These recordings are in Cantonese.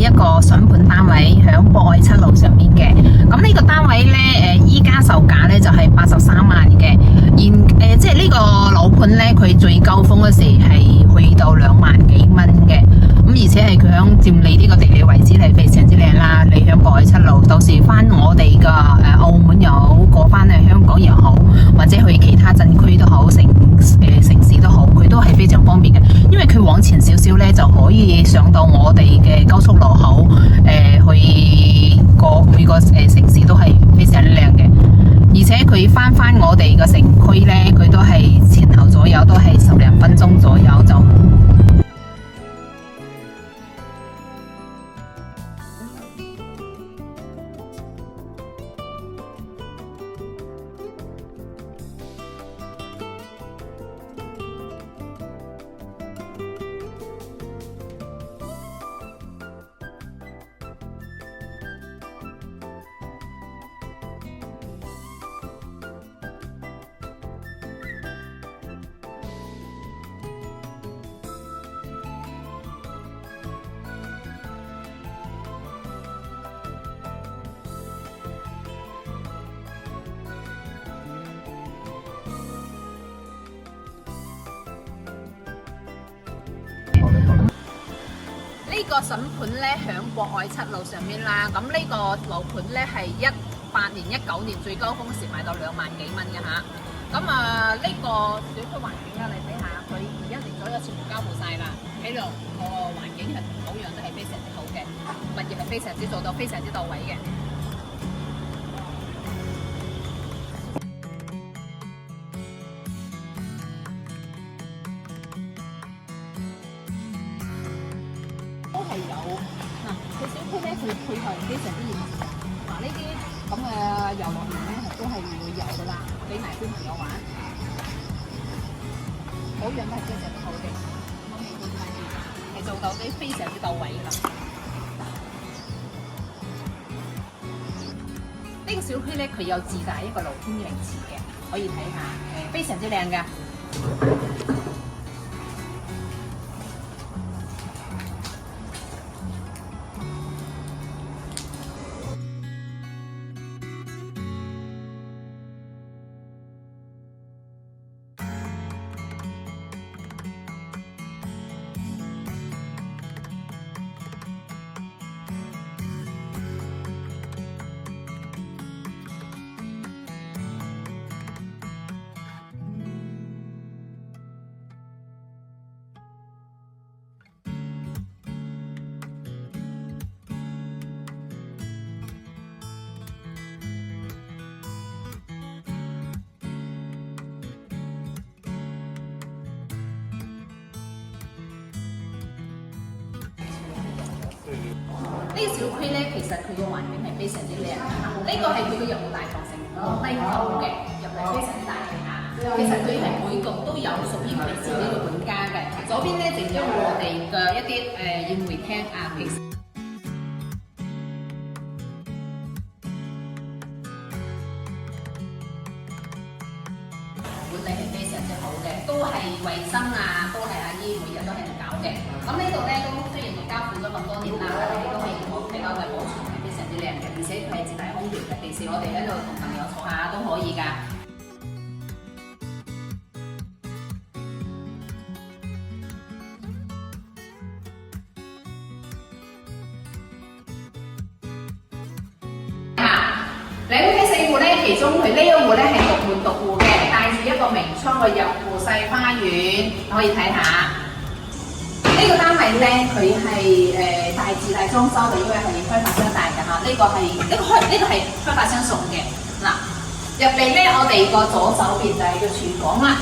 一個筍盤單位響博愛七路上面嘅。咁呢個單位呢，依家售價呢就係83萬嘅。即係呢個樓盤呢，佢最高峰嗰時係去到2萬幾蚊嘅。咁而且係佢響佔你呢個地理位置係非常之靚啦。你響博愛七路，到時翻我哋嘅澳門又好，過翻去香港又好，或者去其他鎮區都好，城市都好，佢都係非常方便嘅。因為佢往前少少呢，就可以上到我哋嘅高速路口，去過每個城市都係非常靚嘅。而且佢翻我哋嘅城區呢，佢都係前後左右都係10零分鐘左右就。呢個筍盤呢，響博愛七路上面啦，咁呢個樓盤呢，係18年、19年最高峰時賣到2萬幾蚊嘅吓。咁呢個小區環境啦，你睇下，佢1年左右全部交付晒啦，喺度個環境係保養都係非常之好嘅，物業係非常之做到非常之到位嘅。係有嗱，佢小區咧，佢配合非常之完善。嗱，呢啲咁嘅遊樂園咧，都係會有噶啦，俾埋小朋友玩，保養都係非常之好嘅，係做到啲非常之到位噶啦。呢個小區咧，佢有自帶一個露天泳池嘅，可以睇下，非常之靚噶。呢個小區咧，其實佢個環境係非常之靚。呢個係佢嘅入戶大堂成低高嘅，入嚟非常之大嘅嚇。其實佢係每個都有屬於佢自己嘅本家嘅。左邊咧就有我哋嘅一啲宴會廳啊，其實管理係非常之好嘅，都係衞生啊，都係阿姨每日都係嚟搞嘅。咁呢度咧都雖然係交付咗咁多年啦，但係都係睇到嘅保存係非常之靚嘅，而且佢係自帶空調嘅，平時我哋喺度同朋友坐下都可以㗎。你屋企4戶咧，其中佢呢一戶咧係獨門獨戶嘅，帶住一個明窗嘅入戶細花園，可以睇下。呢個單位咧，佢係大自帶裝修嘅，因為係開發商帶嘅嚇。呢個係開發商送嘅。嗱，入嚟咧，我哋個左手邊就係個廚房啦。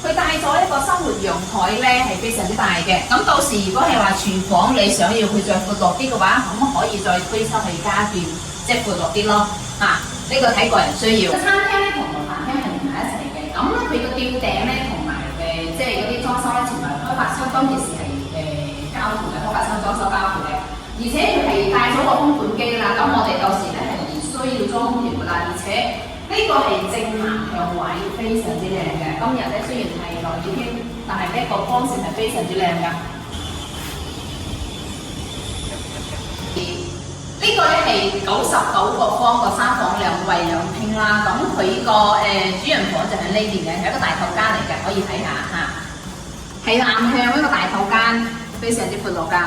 佢帶咗一個生活陽台咧，係非常之大嘅。咁到時如果係話廚房你想要佢再闊落啲嘅話，咁可以再推修係加建，即係闊落啲咯。呢個睇個人需要。餐廳咧同飯廳係連埋一齊嘅。咁咧佢個吊頂咧同埋即係嗰啲裝修咧，全部開發商當其時係交付嘅，開發商裝修交付嘅。而且佢係帶咗個空盤機啦，咁我哋到時咧係唔需要裝空調㗎啦。而且呢個係正南向位，非常之靚嘅。今日咧雖然係落雨天，但係呢個光線係非常之靚㗎。個咧係99個方個3房2衛2廳啦。咁佢個主人房就喺呢邊嘅，係一個大頭間嚟嘅，可以睇下嚇。係南向一個大頭間，非常之闊落㗎。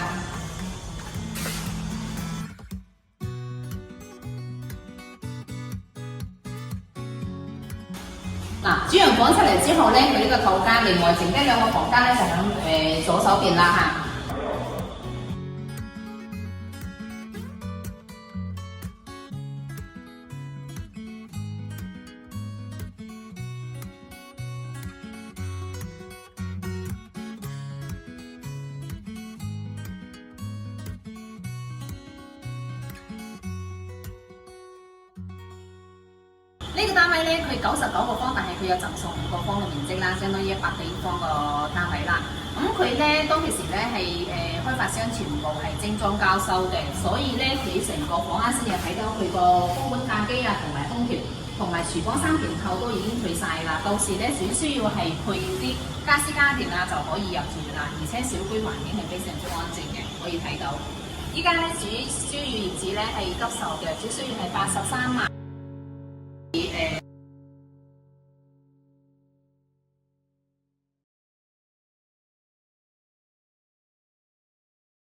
嗱，主人房出嚟之後咧，佢呢個頭間另外剩低2個房間咧就喺左手邊啦嚇。呢個單位咧，佢99個方，但係佢有贈送5個方嘅面積啦，相當於100幾方個單位啦。咁佢咧當其時咧係開發商全部係精裝交收嘅，所以咧佢成個房啱先又睇到佢個高溫架機啊，同埋空調，同埋廚房3件套都已經退晒啦。到時咧只需要係配啲家私家電啊就可以入住啦，而且小區環境係非常之安靜嘅，可以睇到。依家咧主要業主咧係急售嘅，只需要係83萬。